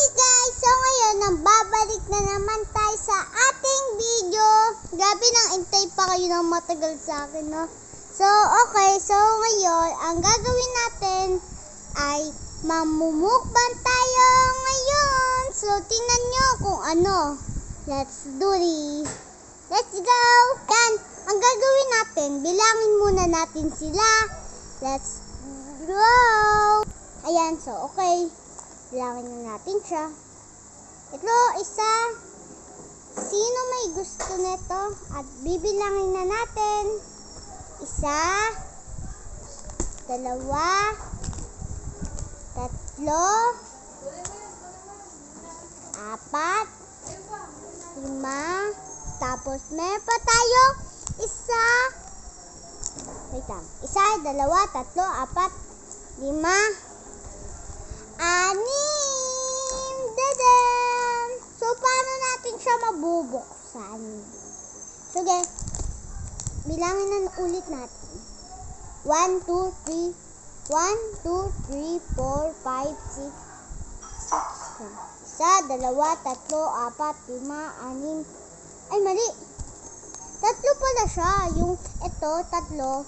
Hi guys! So ngayon, babalik na naman tayo sa ating video. Grabe nang intay pa kayo ng matagal sa akin, no? So, okay. So ngayon, ang gagawin natin ay mamumukbang tayo ngayon. So, tingnan nyo kung ano. Let's do this. Let's go! Yan, ang gagawin natin, bilangin muna natin sila. Let's go! Ayan, so okay. Bilangin na natin siya. Ito, isa. Sino may gusto nito? At bibilangin na natin. Isa, dalawa, tatlo, apat, lima, tapos meron pa tayo isa. Wait lang. Isa, dalawa, tatlo, apat, lima, anim. Dadan! So, paano natin siya mabubuksan? Sige. Bilangin na ulit natin. 1, 2, 3. 1, 2, 3, 4, 5, 6, 7. Isa, dalawa, tatlo, apat, lima, anim. Ay, mali. Tatlo pala siya. Yung ito, tatlo.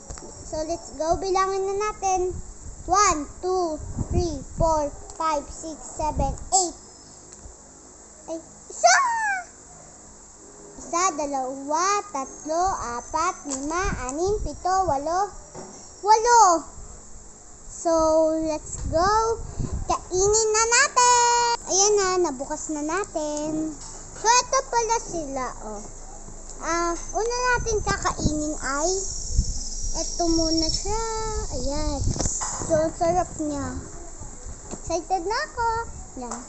So, let's go. Bilangin na natin. 1, 2, 3, 4, 5, 6, 7, 8. Ay, isa! Isa, dalawa, tatlo, apat, lima, anim, pito, walo. So, let's go. Kainin na natin. Ayan na, nabukas na natin. So, ito pala sila, oh. Una natin kakainin ay ito muna siya. Ayan. So, sarap niya. Excited na ako. Yan.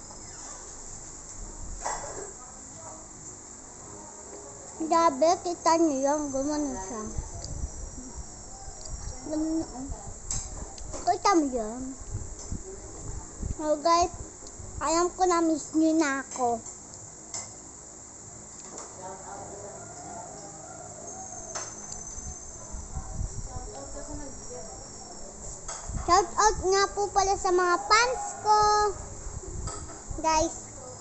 Grabe, kita niyo yan. Gumano siya. Gumano. Kita mo yan. So, guys, alam ko na miss niyo na ako. Shout out nga po pala sa mga fans ko. Guys,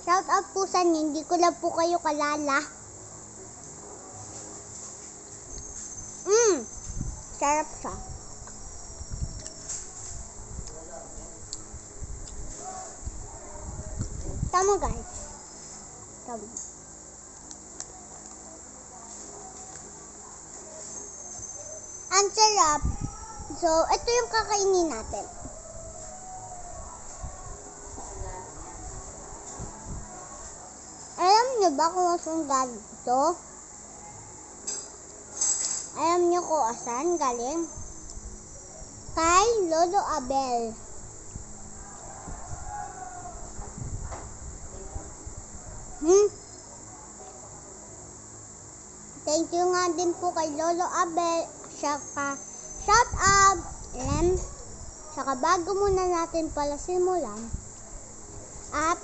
shout out po sa inyo. Hindi ko lang po kayo kalala. Sarap siya. Tama guys. Tama. Ang sarap. So, ito yung kakainin natin. Alam niyo ba kung saan galing ito? Alam niyo kung saan galing? Kay Lolo Abel. Thank you nga din po kay Lolo Abel. Saka shout out. Saka bago muna natin pala simulan. At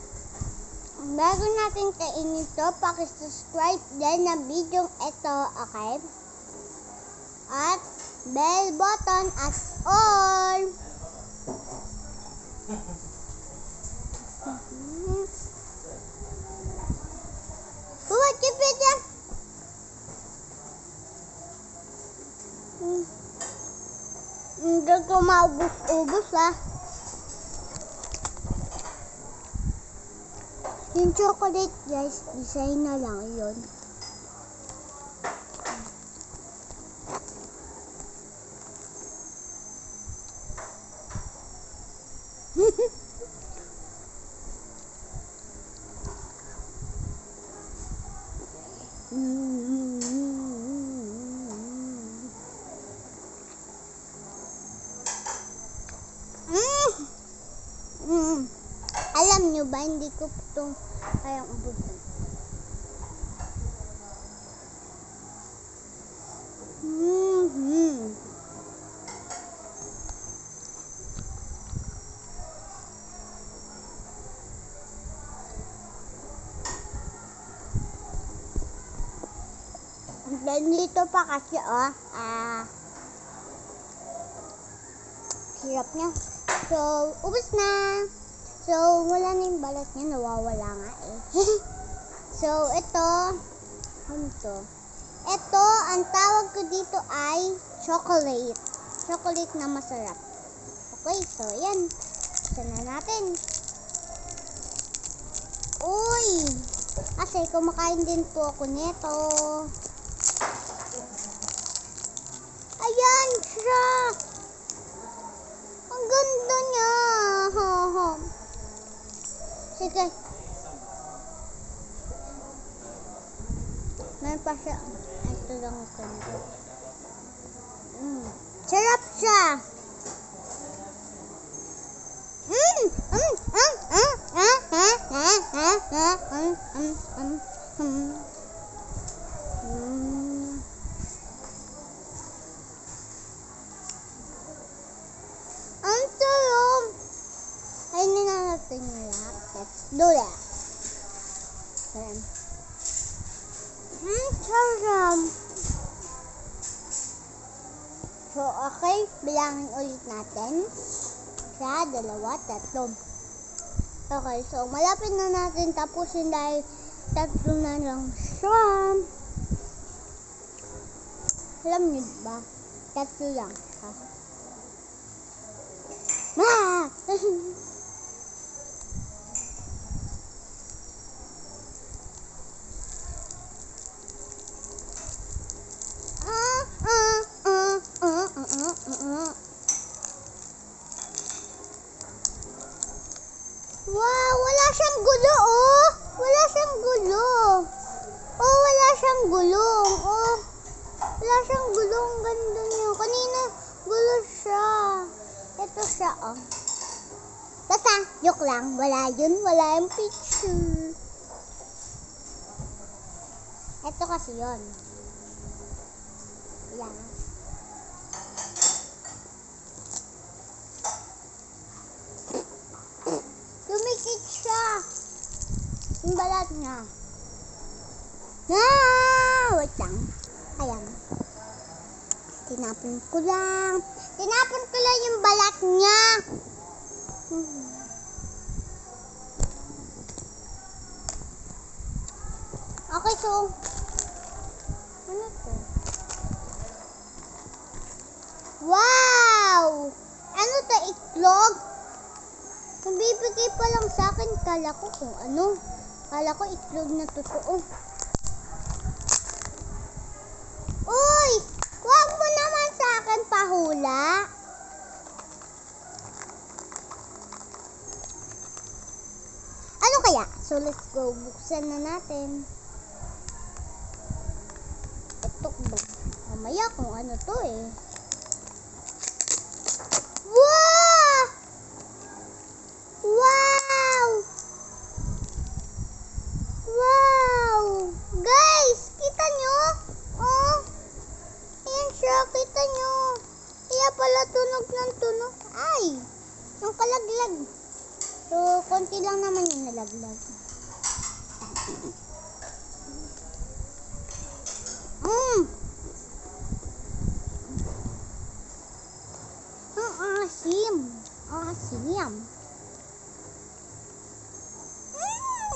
bago natin kainin ito, pakisubscribe din na video ito, okay? At bell button at all. Huwag kipit yan. Hindi ko maubos-ubos Yung chocolate guys, design na lang yun. Alam nyo ba, hindi ko itong kayang ubusin. Dito pa kasi, hirap niya. So, ubos na. So, So, wala na yung balat niya. Nawawala nga eh. So, ito. Ano to? Ito, ang tawag ko dito ay chocolate. Chocolate na masarap. Okay, so yan. Buksan na natin. Uy! Kasi kumakain din po ako nito. Ayan siya! Ang ganda niya! Sige. Meron pa siya. Ito lang ito. Sarap siya! Ang sarap! Ayun na natin yung lahat. Let's do that. Sarap! So, okay. Bilangin ulit natin. Isa, dalawa, tatlo. Okay, so malapit na natin tapusin dahil tatlo na lang siya. Alam niyo ba? Tatlo lang siya. Wow, wala siyang gulo, oh. Wala siyang gulo. Oh, wala siyang gulong. Oh, wala siyang gulong. Ganda niya. Kanina, gulo siya. Ito siya, oh. Basta, joke lang. Wala yun. Wala yung picture. Ito kasi yun. Yan. Tumikit siya. Yung balat niya. Wait lang. Ayan. Tinapon ko lang. Tinapon ko lang yung balat niya. Okay, so. Ano to? Wow! Ano to, itlog? Kung bibigay pa lang sa akin, kala ko kung ano. Kala ko itlog na totoo. Uy! Wag mo naman sa akin pahula. Ano kaya? So let's go. Buksan na natin. Ito ba? Mamaya kung ano to eh. Wow! Wow! Wow! Guys, kita nyo? Oh, ayan siya, kita nyo. Kaya pala tunog ng tunog. Ay, yung kalaglag. So, konti lang naman yung nalaglag. Ang asim. Ang asim.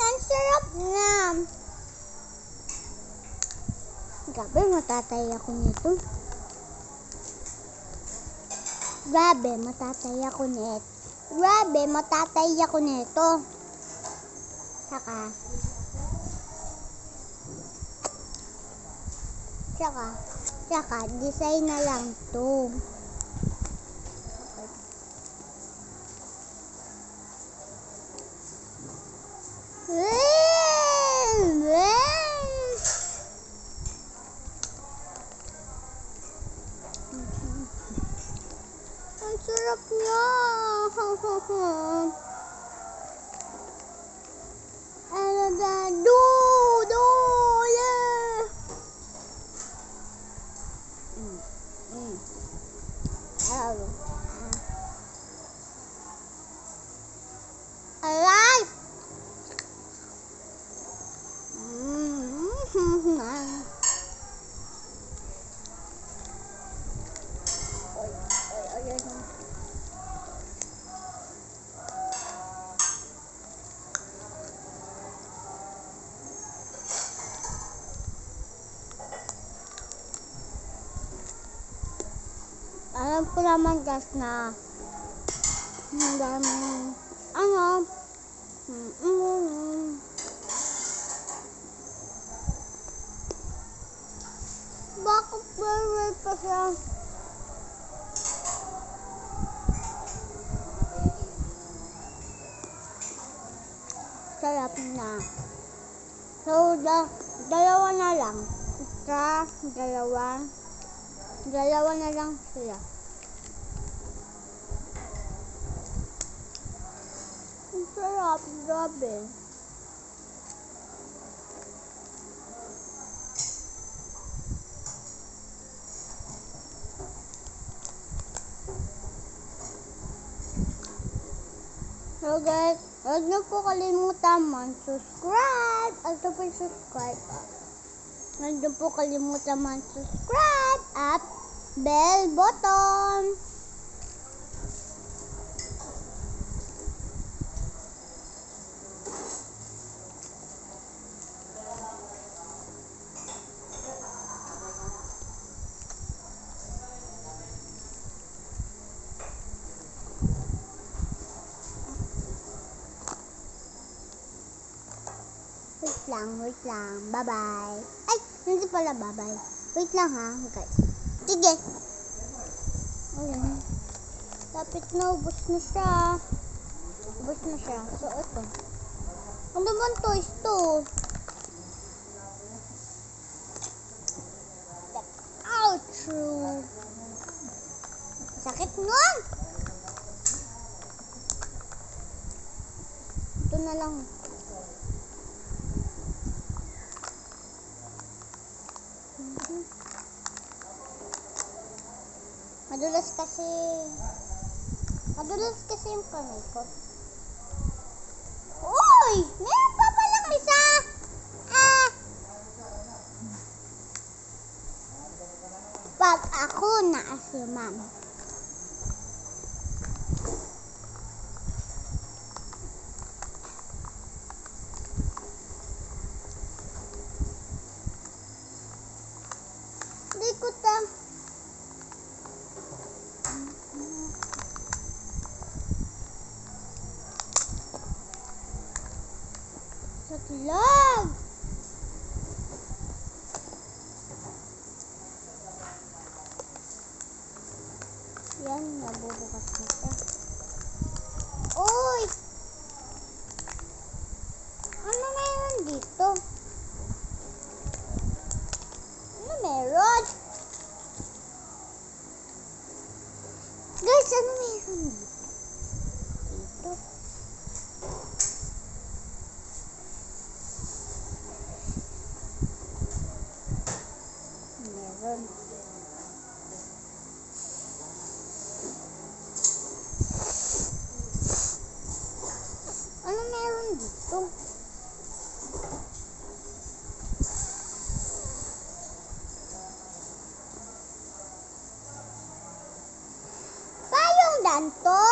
Ang sarap na. Grabe, matatay ako nito. Grabe, matatay ako nito. Grabe, matatay ako nito. Tsaka, design na lang to. Ang sarap niya. Ano na? Yeah. Alright. alam ko naman guys na ang daming ano bakit bawal pa siya? Sarap na. So, dalawa na lang. Isa, dalawa na lang sila. Ang sarap, grabe. So guys, huwag niyo po kalimutan man-subscribe. At subscribe. Huwag niyo po kalimutan man-subscribe at bell button. Wait lang. Bye-bye. Ay, hindi pala bye-bye. Wait lang ha, guys. Sige. Ayan. Tapit na, ubos na siya. So, ito. Ano bang toys to? Ouch! Sakit nun! Ito na lang. Madulas kasi yung kamay ko. Uy! Meron pa palang isa! Pag ako naasiman. Hindi ko Lag! Yan, nabubukas na siya. Uy! Ano meron dito? Ano meron? Guys, ano meron dito? Ano meron dito? Payong danto?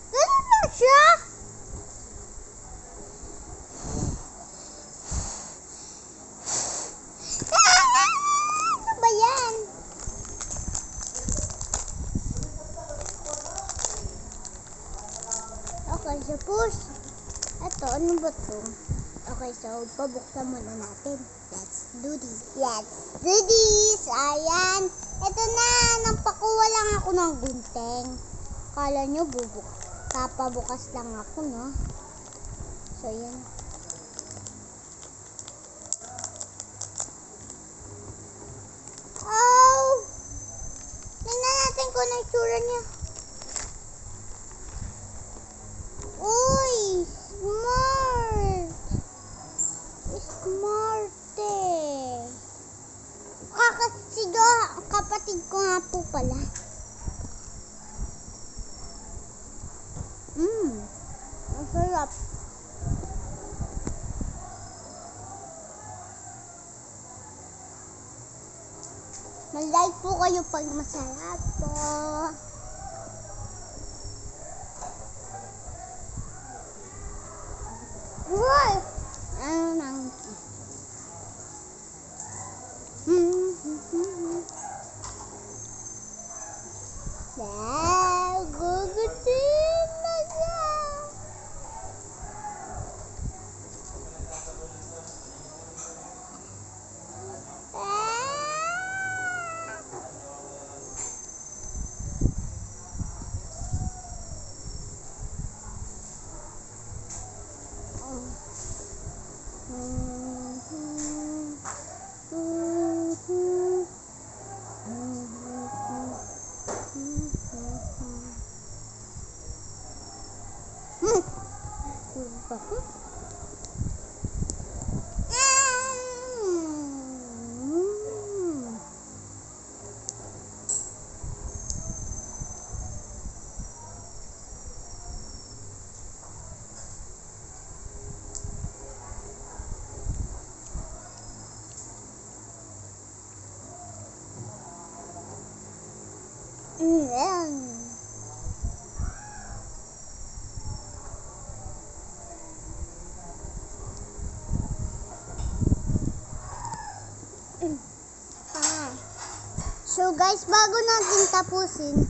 Ganun na siya? Ano ba yan? Okay, suppose, ito, ano ba to? Okay, so, pabuksan muna natin. Let's do this. Ayan. Ito na, nampakuha lang ako ng gunting. Kala nyo, papabukas lang ako, no? So, yan. Oh! Tingnan natin kung ano itsura niya. Uy! Smart! Kakasido, kapatid ko nga po pala. Ang sarap. Mag-like po kayo pag masarap po. Uy! Ako? So guys, bago natin tapusin,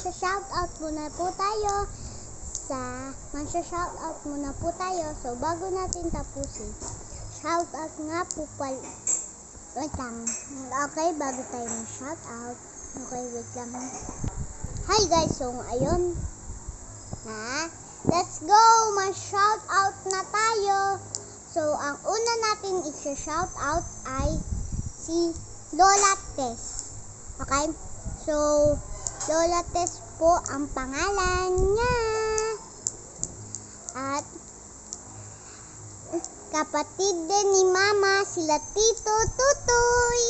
shoutout muna po tayo So bago natin tapusin, shoutout nga po pala. Wait lang. Okay, bago tayo mag-shoutout. Okay, wait lang. Hi guys, so ayun. Let's go! Mag-shoutout na tayo. So, ang una natin i-shoutout ay si Lola Tess. Okay? So, Lola Tess po ang pangalan niya. At kapatid din ni Mama, sila Tito Tutoy.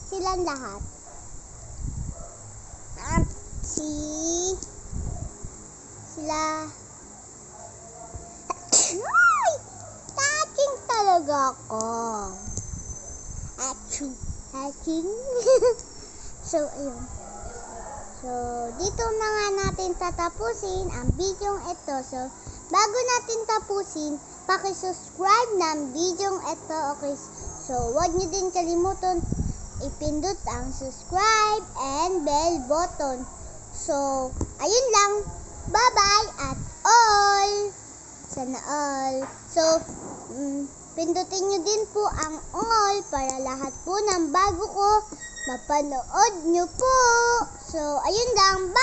Silang lahat. At sila touching talaga ako. Touching. So, ayun. So, dito na nga natin tatapusin ang video ito. So, bago natin tapusin, paki-subscribe ng video ito. Okay? So, huwag nyo din kalimutan ipindot ang subscribe and bell button. So, ayun lang. Bye-bye at all. Sana all. So, pindutin nyo din po ang all para lahat po ng bago ko mapanood nyo po. So, ayun lang. Bye!